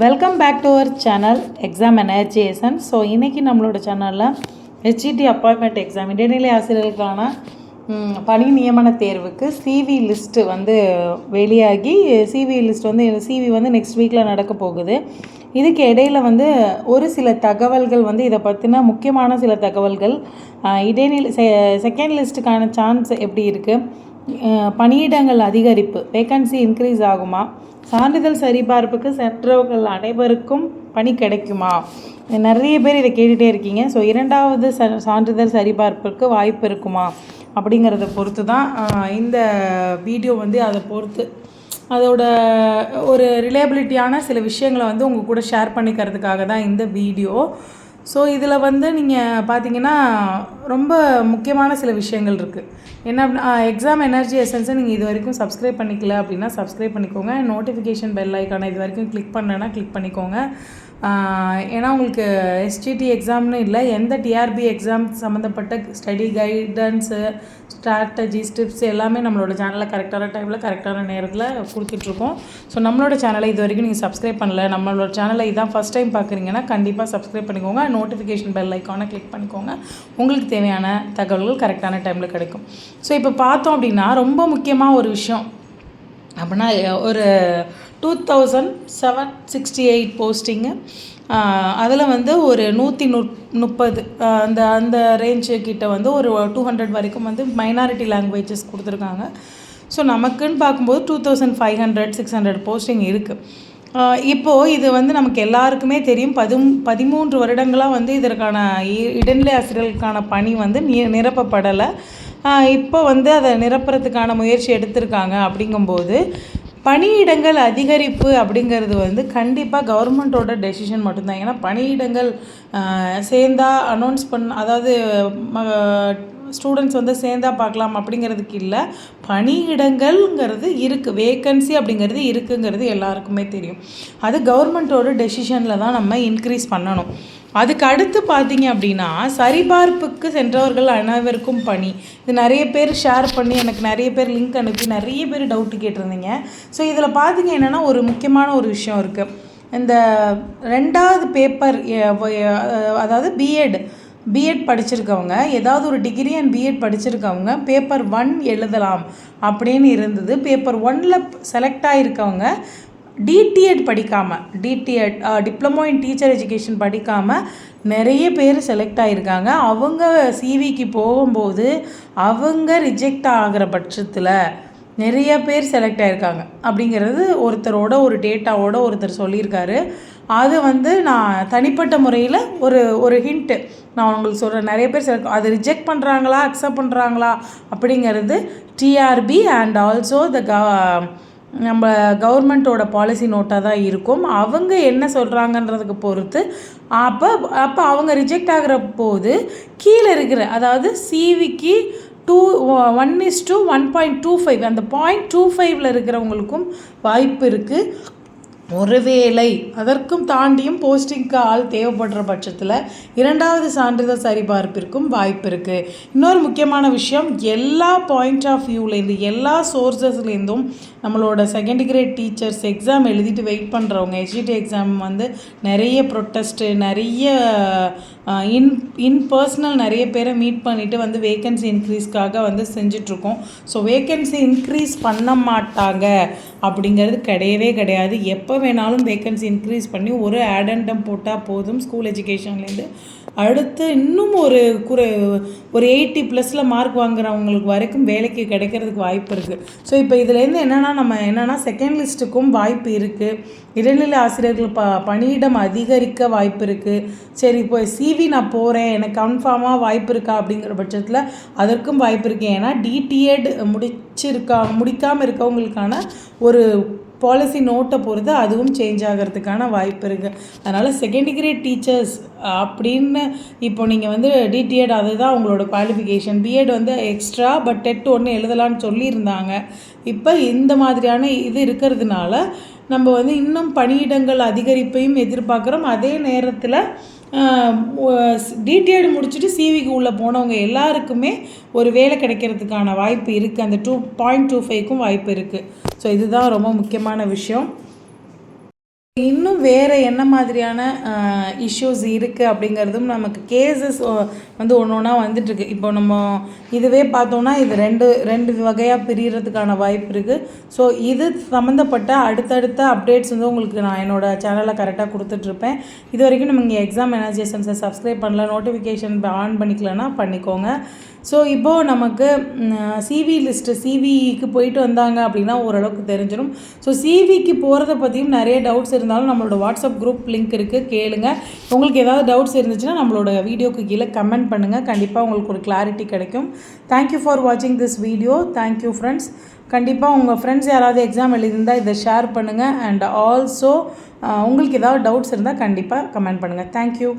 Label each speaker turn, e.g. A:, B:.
A: Welcome back to our channel exam energization. So இன்றைக்கி நம்மளோட சேனலில் ஹெச்இடி அப்பாயின்மெண்ட் எக்ஸாம் இடைநிலை ஆசிரியர்களுக்கான பணி நியமன தேர்வுக்கு சிவி லிஸ்ட்டு வந்து வெளியாகி சிவி லிஸ்ட் வந்து சிவி வந்து நெக்ஸ்ட் வீக்கில் நடக்க போகுது. இதுக்கு இடையில் வந்து ஒரு சில தகவல்கள் வந்து இதை பற்றின முக்கியமான சில தகவல்கள், இடைநிலை செகண்ட் லிஸ்ட்டுக்கான சான்ஸ் எப்படி இருக்குது, பணியிடங்கள் அதிகரிப்பு வேக்கன்சி இன்க்ரீஸ் ஆகுமா, சான்றிதழ் சரிபார்ப்புக்கு சென்றவர்கள் அனைவருக்கும் பணி கிடைக்குமா, நிறைய பேர் இதை கேட்டுகிட்டே இருக்கீங்க. ஸோ இரண்டாவது சான்றிதழ் சரிபார்ப்புக்கு வாய்ப்பு இருக்குமா அப்படிங்கிறத பொறுத்து தான் இந்த வீடியோ வந்து அதை பொறுத்து அதோட ஒரு ரிலேபிலிட்டியான சில விஷயங்களை வந்து உங்கள் கூட ஷேர் பண்ணிக்கிறதுக்காக தான் இந்த வீடியோ. ஸோ இதில் வந்து நீங்கள் பார்த்தீங்கன்னா ரொம்ப முக்கியமான சில விஷயங்கள் இருக்குது. என்ன எக்ஸாம் எனர்ஜி எசன்ஸை நீங்கள் இது வரைக்கும் சப்ஸ்கிரைப் பண்ணிக்கல அப்படின்னா சப்ஸ்கிரைப் பண்ணிக்கோங்க. நோட்டிஃபிகேஷன் பெல் ஐக்கானை இது வரைக்கும் கிளிக் பண்ணலைன்னா கிளிக் பண்ணிக்கோங்க. ஏன்னா உங்களுக்கு எஸ்டிடி எக்ஸாம்னு இல்லை, எந்த டிஆர்பி எக்ஸாம் சம்மந்தப்பட்ட ஸ்டடி கைடன்ஸு, ஸ்ட்ராட்டஜிஸ், டிப்ஸ் எல்லாமே நம்மளோட சேனலில் கரெக்டான டைமில் கரெக்டான நேரத்தில் கொடுத்துட்ருக்கோம். ஸோ நம்மளோட சேனலை இது வரைக்கும் நீங்கள் சப்ஸ்கிரைப் பண்ணல, நம்மளோட சேனலை இதான் ஃபஸ்ட் டைம் பார்க்குறீங்கன்னா கண்டிப்பாக சப்ஸ்கிரைப் பண்ணிக்கோங்க. நோட்டிஃபிகேஷன் பெல் ஐக்கானை கிளிக் பண்ணிக்கோங்க. உங்களுக்கு தேவையான தகவல்கள் கரெக்டான டைமில் கிடைக்கும். ஸோ இப்போ பார்த்தோம் அப்படின்னா ரொம்ப முக்கியமாக ஒரு விஷயம் அப்படின்னா, ஒரு 2768 போஸ்டிங்கு, அதில் வந்து ஒரு 130 அந்த ரேஞ்சு கிட்ட வந்து ஒரு 200 வரைக்கும் வந்து மைனாரிட்டி லாங்குவேஜஸ் கொடுத்துருக்காங்க. ஸோ நமக்குன்னு பார்க்கும்போது 2500-600 போஸ்டிங் இருக்குது. இப்போது இது வந்து நமக்கு எல்லாருக்குமே தெரியும். 13 வருடங்களாக வந்து இதற்கான இடைநிலை ஆசிரியர்களுக்கான பணி வந்து நிரப்பப்படலை. இப்போ வந்து அதை நிரப்புறதுக்கான முயற்சி எடுத்திருக்காங்க. அப்படிங்கும்போது பணியிடங்கள் அதிகரிப்பு அப்படிங்கிறது வந்து கண்டிப்பாக கவர்மெண்ட்டோட டெசிஷன் மட்டும்தான். ஏன்னா பணியிடங்கள் சேர்ந்தா அனௌன்ஸ் அதாவது ஸ்டூடெண்ட்ஸ் வந்து சேர்ந்தா பார்க்கலாம் அப்படிங்கிறதுக்கு இல்லை, பணியிடங்கள்ங்கிறது இருக்குது, வேக்கன்சி அப்படிங்கிறது இருக்குங்கிறது எல்லாருக்குமே தெரியும். அது கவர்மெண்ட்டோட டெசிஷனில் தான் நம்ம இன்க்ரீஸ் பண்ணணும். அதுக்கு அடுத்து பார்த்தீங்க அப்படின்னா, சரிபார்ப்புக்கு சென்றவர்கள் அனைவருக்கும் பணி. இது நிறைய பேர் ஷேர் பண்ணி எனக்கு நிறைய பேர் லிங்க் அனுப்பி நிறைய பேர் டவுட்டு கேட்டிருந்தீங்க. ஸோ இதில் பார்த்தீங்க என்னென்னா ஒரு முக்கியமான ஒரு விஷயம் இருக்குது. இந்த 2வது பேப்பர், அதாவது பிஎட் படிச்சிருக்கவங்க, ஏதாவது ஒரு டிகிரி அண்ட் பிஎட் படிச்சிருக்கவங்க பேப்பர் 1 எழுதலாம் அப்படின்னு இருந்தது. பேப்பர் 1ல் செலக்ட் ஆகிருக்கவங்க டிடிஎட் படிக்காமல், டிப்ளமோ இன் டீச்சர் எஜுகேஷன் படிக்காமல் நிறைய பேர் செலக்ட் ஆகியிருக்காங்க. அவங்க சிவிக்கு போகும்போது அவங்க ரிஜெக்ட் ஆகிற பட்சத்தில் நிறைய பேர் செலக்ட் ஆகியிருக்காங்க அப்படிங்கிறது ஒருத்தரோட ஒரு டேட்டாவோட ஒருத்தர் சொல்லியிருக்காரு. அது வந்து நான் தனிப்பட்ட முறையில் ஒரு ஹிண்ட்டு நான் உங்களுக்கு சொல்கிறேன். நிறைய பேர் அது ரிஜெக்ட் பண்ணுறாங்களா அக்செப்ட் பண்ணுறாங்களா அப்படிங்கிறது டிஆர்பி அண்ட் ஆல்சோ நம்ம கவர்மெண்ட்டோட பாலிசி நோட்டாக தான் இருக்கும். அவங்க என்ன சொல்கிறாங்கன்றதுக்கு பொறுத்து அப்போ அவங்க ரிஜெக்ட் ஆகிற போது கீழே இருக்கிற, அதாவது சிவிக்கு 1:1.25 அந்த 0.25 இருக்கிறவங்களுக்கும் வாய்ப்பு இருக்குது. ஒருவேளை அதற்கும் தாண்டியும் போஸ்டிங்க்கு ஆள் தேவைப்படுற பட்சத்தில் 2வது சான்றிதழ் சரிபார்ப்பிற்கும் வாய்ப்பு இருக்குது. இன்னொரு முக்கியமான விஷயம், எல்லா பாயிண்ட் ஆஃப் வியூலேருந்து எல்லா சோர்ஸஸ்லேருந்தும் நம்மளோட செகண்ட் கிரேட் டீச்சர்ஸ் எக்ஸாம் எழுதிட்டு வெயிட் பண்ணுறவங்க, ஹெச்டிடி எக்ஸாம் வந்து நிறைய ப்ரொட்டஸ்ட்டு, நிறைய பர்சனல் நிறைய பேரை மீட் பண்ணிவிட்டு வந்து வேக்கன்சி இன்க்ரீஸ்க்காக வந்து செஞ்சிட்ருக்கோம். ஸோ வேக்கன்சி இன்க்ரீஸ் பண்ண மாட்டாங்க அப்படிங்கிறது கிடையவே கிடையாது. எப்போ வேணாலும் வேக்கன்சி இன்க்ரீஸ் பண்ணி ஒரு ஆடண்டம் போட்டால் போதும். ஸ்கூல் எஜுகேஷன்லேருந்து அடுத்து இன்னும் ஒரு 80+ மார்க் வாங்குறவங்களுக்கு வரைக்கும் வேலைக்கு கிடைக்கிறதுக்கு வாய்ப்பு இருக்குது. ஸோ இப்போ இதுலேருந்து என்னென்னா செகண்ட் லிஸ்ட்டுக்கும் வாய்ப்பு இருக்குது. இடைநிலை ஆசிரியர்கள் பணியிடம் அதிகரிக்க வாய்ப்பு இருக்குது. சரி, இப்போ சிவி நான் போகிறேன், எனக்கு கன்ஃபார்மாக வாய்ப்பு இருக்கா அப்படிங்கிற பட்சத்தில் அதற்கும் வாய்ப்பு இருக்குது. ஏன்னா டிடிஎட் முடிக்காமல் இருக்கவங்களுக்கான ஒரு பாலிசி நோட்டை பொறுத்து அதுவும் சேஞ்ச் ஆகிறதுக்கான வாய்ப்பு இருக்குது. அதனால் செகண்ட் கிரேட் டீச்சர்ஸ் அப்படின்னு இப்போ நீங்கள் வந்து டிடிஎட் அதுதான் உங்களோட குவாலிஃபிகேஷன். பிஎட் வந்து எக்ஸ்ட்ரா, பட் டெட் 1 எழுதலான்னு சொல்லியிருந்தாங்க. இப்போ இந்த மாதிரியான இது இருக்கிறதுனால நம்ம வந்து இன்னும் பணியிடங்கள் அதிகரிப்பையும் எதிர்பார்க்குறோம். அதே நேரத்தில் டிடிஎட் முடிச்சுட்டு சிவிக்கு உள்ளே போனவங்க எல்லாருக்குமே ஒரு வேலை கிடைக்கிறதுக்கான வாய்ப்பு இருக்குது. அந்த 2.25க்கும் வாய்ப்பு இருக்குது. ஸோ இதுதான் ரொம்ப முக்கியமான விஷயம். இன்னும் வேறு என்ன மாதிரியான இஷ்யூஸ் இருக்குது அப்படிங்கிறதும் நமக்கு கேசஸ் வந்து ஒன்று ஒன்றா வந்துட்டுருக்கு. இப்போ நம்ம இதுவே பார்த்தோன்னா இது ரெண்டு வகையாக பிரிகிறதுக்கான வாய்ப்பு இருக்குது. ஸோ இது சம்மந்தப்பட்ட அடுத்தடுத்த அப்டேட்ஸ் வந்து உங்களுக்கு நான் என்னோடய சேனலில் கரெக்டாக கொடுத்துட்ருப்பேன். இது வரைக்கும் நம்ம இங்கே எக்ஸாம் எனர்ஜேஷன்ஸை சப்ஸ்கிரைப் பண்ணல, நோட்டிஃபிகேஷன் ஆன் பண்ணிக்கலன்னா பண்ணிக்கோங்க. ஸோ இப்போது நமக்கு சிவி லிஸ்ட்டு சிவிக்கு போயிட்டு வந்தாங்க அப்படின்னா ஓரளவுக்கு தெரிஞ்சிடும். ஸோ சிவிக்கு போகிறத பற்றியும் நிறைய டவுட்ஸ் இருந்தாலும் நம்மளோட வாட்ஸ்அப் குரூப் லிங்க் இருக்குது, கேளுங்க. உங்களுக்கு ஏதாவது டவுட்ஸ் இருந்துச்சுன்னா நம்மளோட வீடியோக்கு கீழே கமெண்ட் பண்ணுங்கள். கண்டிப்பாக உங்களுக்கு ஒரு கிளாரிட்டி கிடைக்கும். தேங்க்யூ ஃபார் வாட்சிங் திஸ் வீடியோ. Thank you friends. கண்டிப்பாக உங்கள் ஃப்ரெண்ட்ஸ் யாராவது எக்ஸாம் எழுதியிருந்தால் இதை ஷேர் பண்ணுங்கள். அண்ட் ஆல்சோ உங்களுக்கு ஏதாவது டவுட்ஸ் இருந்தால் கண்டிப்பாக கமெண்ட் பண்ணுங்கள். தேங்க்யூ.